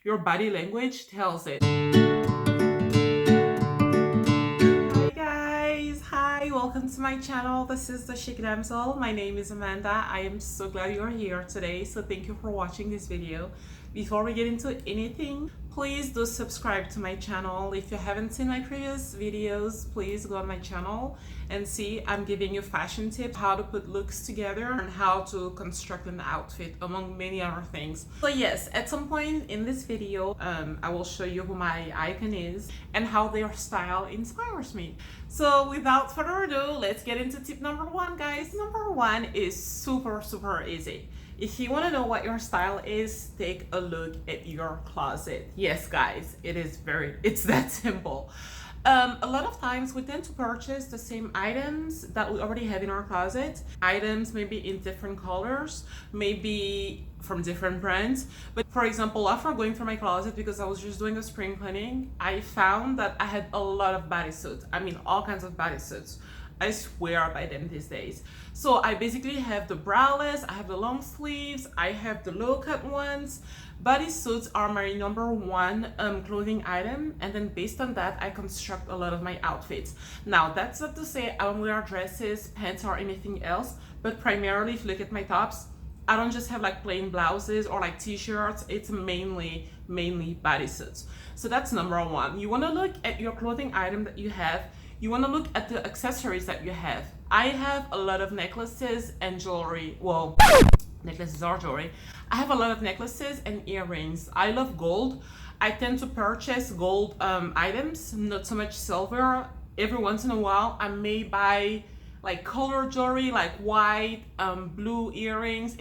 Your body language tells it. Hi guys, hi, welcome to my channel. This is the Chic Damsel. My name is Amanda. I am so glad you're here today. So thank you for watching this video. Before we get into anything, please do subscribe to my channel. If you haven't seen my previous videos, please go on my channel and see. I'm giving you fashion tips, how to put looks together and how to construct an outfit, among many other things. So yes, at some point in this video, I will show you who my icon is and how their style inspires me. So without further ado, let's get into tip number one, guys. Number one is super easy. If you want to know what your style is, take a look at your closet. Yes, guys, it's that simple. A lot of times we tend to purchase the same items that we already have in our closet. Items maybe in different colors, maybe from different brands. But for example, after going through my closet, because I was just doing a spring cleaning, I found that I had a lot of bodysuits. I mean, all kinds of bodysuits. I swear by them these days. So I basically have the braless, I have the long sleeves, I have the low cut ones. Bodysuits are my number one clothing item, and then based on that I construct a lot of my outfits. Now that's not to say I don't wear dresses, pants or anything else, but primarily if you look at my tops, I don't just have like plain blouses or like t-shirts. It's mainly bodysuits. So that's number one. You want to look at your clothing item that you have. You want to look at the accessories that you have. I have a lot of necklaces and jewelry. Well, necklaces are jewelry. I have a lot of necklaces and earrings. I love gold. I tend to purchase gold items, not so much silver. Every once in a while, I may buy like colored jewelry, like white, blue earrings.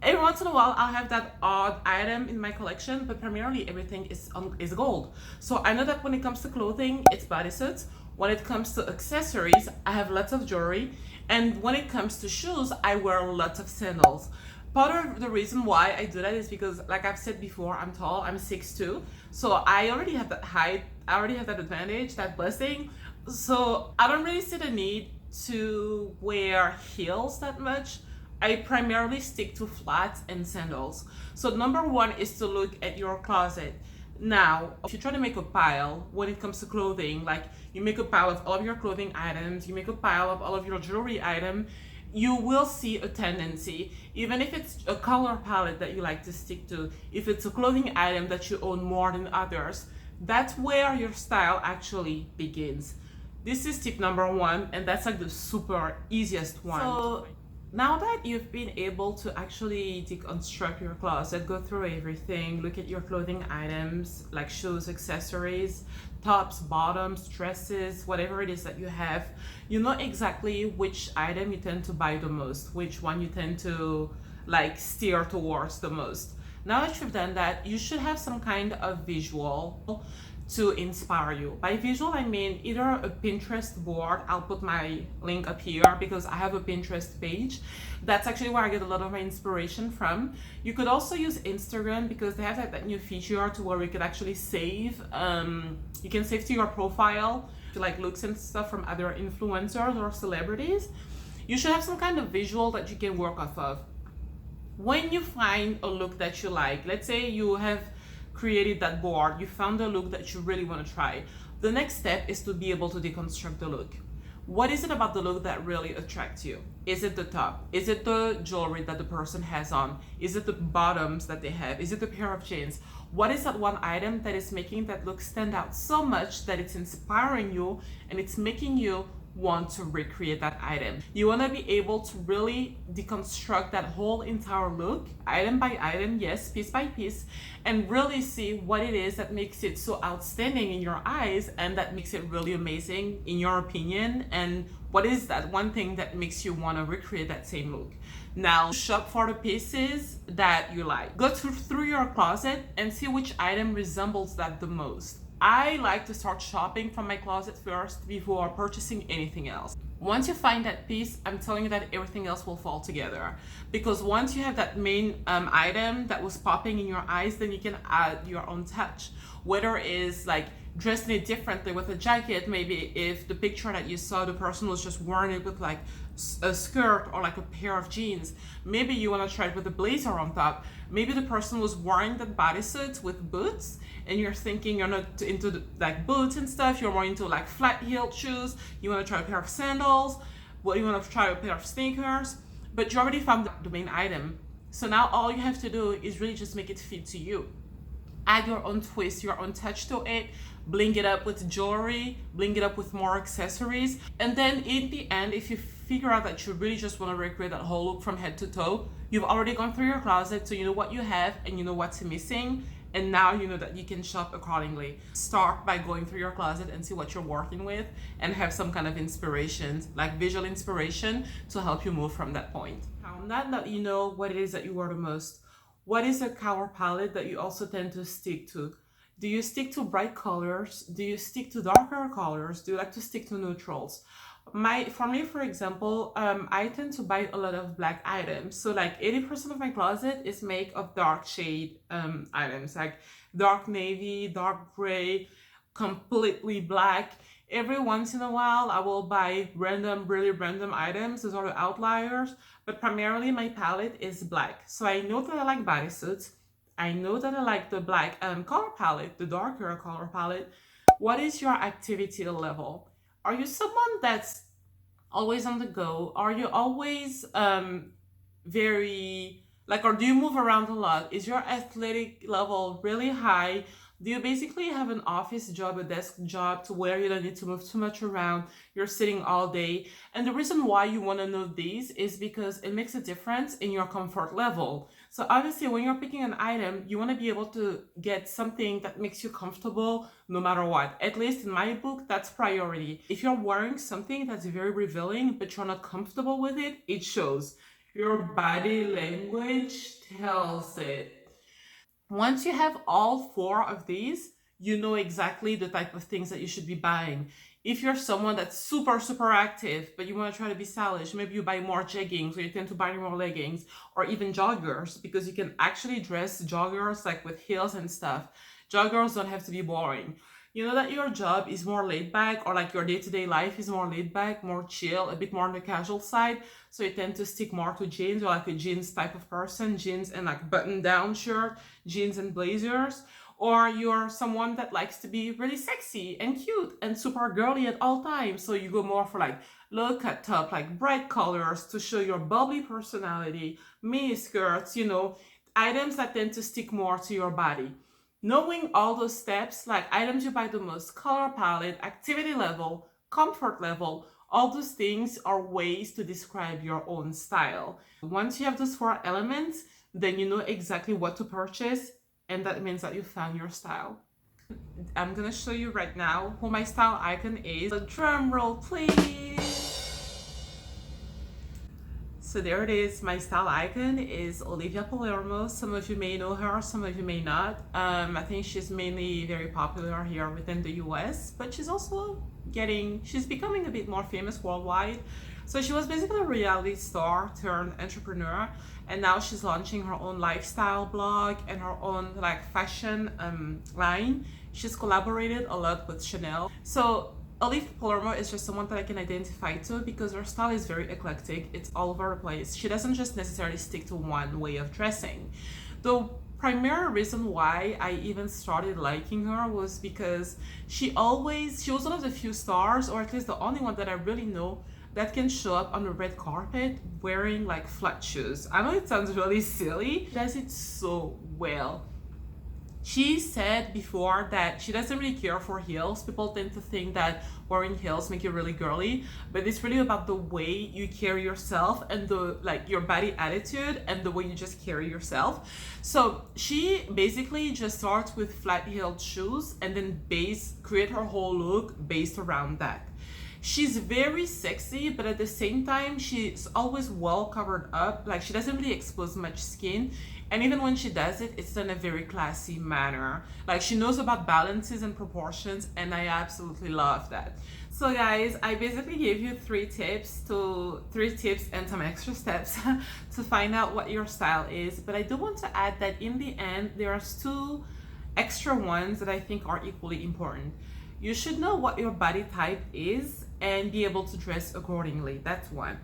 Every once in a while, I'll have that odd item in my collection, but primarily everything is gold. So I know that when it comes to clothing, it's bodysuits. When it comes to accessories, I have lots of jewelry. And when it comes to shoes, I wear lots of sandals. Part of the reason why I do that is because, like I've said before, I'm tall, I'm 6'2". So I already have that height, I already have that advantage, that blessing. So I don't really see the need to wear heels that much. I primarily stick to flats and sandals. So number one is to look at your closet. Now, if you try to make a pile when it comes to clothing, like you make a pile of all of your clothing items, you make a pile of all of your jewelry item, you will see a tendency, even if it's a color palette that you like to stick to, if it's a clothing item that you own more than others, that's where your style actually begins. This is tip number one, and that's like the super easiest one. So now that you've been able to actually deconstruct your closet, go through everything, look at your clothing items like shoes, accessories, tops, bottoms, dresses, whatever it is that you have, you know exactly which item you tend to buy the most, which one you tend to like steer towards the most. Now that you've done that, you should have some kind of visual to inspire you. By visual, I mean either a Pinterest board. I'll put my link up here because I have a Pinterest page. That's actually where I get a lot of my inspiration from. You could also use Instagram because they have that new feature to where you could actually save. You can save to your profile, to like looks and stuff from other influencers or celebrities. You should have some kind of visual that you can work off of. When you find a look that you like, let's say you have created that board, you found a look that you really want to try. The next step is to be able to deconstruct the look. What is it about the look that really attracts you? Is it the top? Is it the jewelry that the person has on? Is it the bottoms that they have? Is it the pair of jeans? What is that one item that is making that look stand out so much that it's inspiring you and it's making you want to recreate that item? You want to be able to really deconstruct that whole entire look, item by item, yes, piece by piece, and really see what it is that makes it so outstanding in your eyes and that makes it really amazing in your opinion, and what is that one thing that makes you want to recreate that same look. Now, shop for the pieces that you like. Go through your closet and see which item resembles that the most. I like to start shopping from my closet first before purchasing anything else. Once you find that piece, I'm telling you that everything else will fall together. Because once you have that main item that was popping in your eyes, then you can add your own touch. Whether it's like dressing it differently with a jacket, maybe if the picture that you saw, the person was just wearing it with like a skirt or like a pair of jeans, maybe you want to try it with a blazer on top. Maybe the person was wearing that bodysuit with boots, and you're thinking you're not into like boots and stuff. You're more into like flat heeled shoes. You want to try a pair of sandals. Well, you want to try a pair of sneakers, but you already found the main item. So now all you have to do is really just make it fit to you. Add your own twist, your own touch to it, bling it up with jewelry, bling it up with more accessories. And then in the end, if you figure out that you really just want to recreate that whole look from head to toe, you've already gone through your closet, so you know what you have and you know what's missing. And now you know that you can shop accordingly. Start by going through your closet and see what you're working with and have some kind of inspiration, like visual inspiration, to help you move from that point. Now that you know what it is that you wear the most, what is a color palette that you also tend to stick to? Do you stick to bright colors? Do you stick to darker colors? Do you like to stick to neutrals? For me, for example, I tend to buy a lot of black items. So like 80% of my closet is made of dark shade items, like dark navy, dark gray, completely black. Every once in a while, I will buy really random items. Those are the outliers, but primarily my palette is black. So I know that I like bodysuits. I know that I like the black color palette, the darker color palette. What is your activity level? Are you someone that's always on the go? Are you always very like, or do you move around a lot? Is your athletic level really high? Do you basically have an office job, a desk job, to where you don't need to move too much around? You're sitting all day. And the reason why you want to know these is because it makes a difference in your comfort level. So obviously when you're picking an item, you want to be able to get something that makes you comfortable no matter what. At least in my book, that's priority. If you're wearing something that's very revealing, but you're not comfortable with it, it shows. Your body language tells it. Once you have all four of these, you know exactly the type of things that you should be buying. If you're someone that's super active, but you want to try to be stylish, maybe you buy more jeggings, or you tend to buy more leggings, or even joggers, because you can actually dress joggers like with heels and stuff. Joggers don't have to be boring. You know that your job is more laid back, or like your day-to-day life is more laid back, more chill, a bit more on the casual side. So you tend to stick more to jeans, or like a jeans type of person, jeans and like button-down shirt, jeans and blazers. Or you're someone that likes to be really sexy and cute and super girly at all times. So you go more for like low cut top, like bright colors to show your bubbly personality, mini skirts, items that tend to stick more to your body. Knowing all those steps, like items you buy the most, color palette, activity level, comfort level, all those things are ways to describe your own style. Once you have those four elements, then you know exactly what to purchase, and that means that you found your style. I'm gonna show you right now who my style icon is. A drum roll, please. So there it is. My style icon is Olivia Palermo. Some of you may know her, some of you may not. I think she's mainly very popular here within the US, but she's also she's becoming a bit more famous worldwide. So she was basically a reality star turned entrepreneur, and now she's launching her own lifestyle blog and her own like fashion line. She's collaborated a lot with Chanel. So Olivia Palermo is just someone that I can identify to because her style is very eclectic. It's all over the place. She doesn't just necessarily stick to one way of dressing. The primary reason why I even started liking her was because she was one of the few stars, or at least the only one that I really know, that can show up on the red carpet wearing like flat shoes. I know it sounds really silly. She does it so well. She said before that she doesn't really care for heels. People tend to think that wearing heels make you really girly, but it's really about the way you carry yourself and your body attitude and the way you just carry yourself. So she basically just starts with flat-heeled shoes and then create her whole look based around that. She's very sexy, but at the same time, she's always well covered up. Like, she doesn't really expose much skin. And even when she does it, it's in a very classy manner. Like, she knows about balances and proportions, and I absolutely love that. So guys, I basically gave you three tips and some extra steps to find out what your style is. But I do want to add that in the end, there's two extra ones that I think are equally important. You should know what your body type is and be able to dress accordingly. That's one.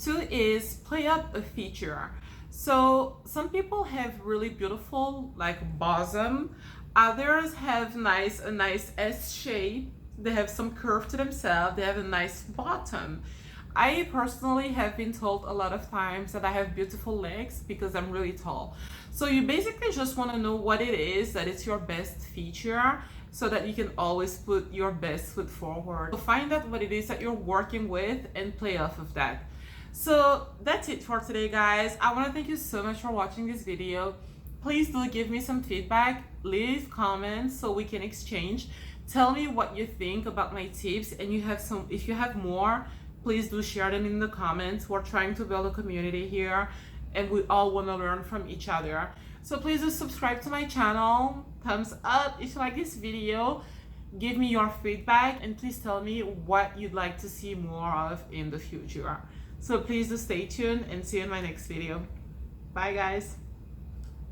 Two is play up a feature. So some people have really beautiful like bosom, others have a nice S shape. They have some curve to themselves. They have a nice bottom. I personally have been told a lot of times that I have beautiful legs because I'm really tall. So you basically just want to know what it is that is your best feature so that you can always put your best foot forward. So find out what it is that you're working with and play off of that. So that's it for today, guys. I want to thank you so much for watching this video. Please do give me some feedback, leave comments so we can exchange. Tell me what you think about my tips, and if you have more, please do share them in the comments. We're trying to build a community here and we all want to learn from each other. So please do subscribe to my channel, thumbs up if you like this video, give me your feedback, and please tell me what you'd like to see more of in the future. So please do stay tuned and see you in my next video. Bye guys.